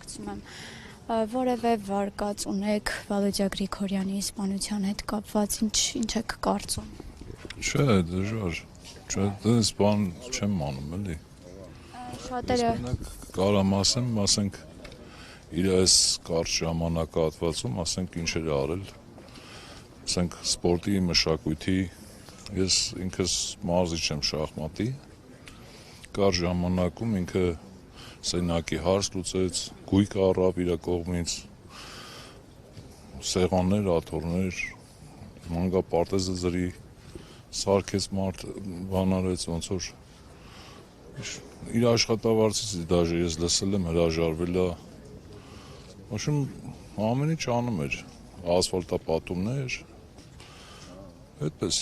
հարցում եմ, որևէ վարկած ունեք Վալոդյա Գրիգորյանի սպանության հետ կապված, ինչ եք կարծում։ Չէ, դժվար, դες բան չեմ անում, էլի։ Շատերը Կարամ ասենք, իր այս կարճ ժամանակահատվածում, ասենք ինչեր է արել, ասենք սպորտի մշակույթի, ես ինքս մարզիչ եմ շախմատի, կարճ ժամանակում ինքը սենյակի հարց լուծեց, գույք առավ իր կողմից, սեղաններ, աթոռներ, մանկապարտեզը ջրի, սարքեց մարդ, բան արեց, ոնց որ իր աշխատավարձից դաժե ես լսել եմ հրաժարվել է, ամեն ինչ անում էր, ասֆալտապատումներ, այդպես։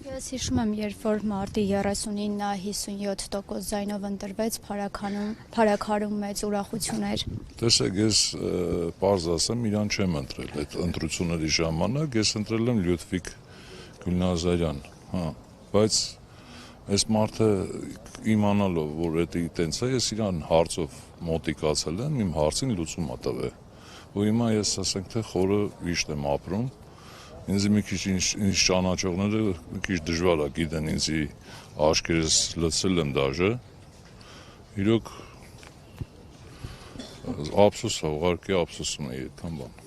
Ես հիշում եմ, երբ որ մարտի 39-ը 57% ձայնով ընտրվեց, փարաքարում մեծ ուրախություն էր։ Տեսեք, ես պարզ ասեմ, իրան չեմ ընտրել այդ ընտրությունների ժամանակ, ես ընտրել եմ Լյուդվիգ Գյուլնազարյան, բայց այս մարդը իմանալով, որ դա տենց է, ես իրան հարցով մոտիկացել եմ, իմ հարցին լուծում ա տվել, ու հիմա ես ասենք թե խորը վիշտ եմ ապրում, ինձ մի քիչ ինձ ճանաչողները մի քիչ դժվար է գիտեն ինձի աշկերտս լցրել եմ դաժե, իրոք ափսոս է, ուղղակի ափսոսում եմ այդքան բան։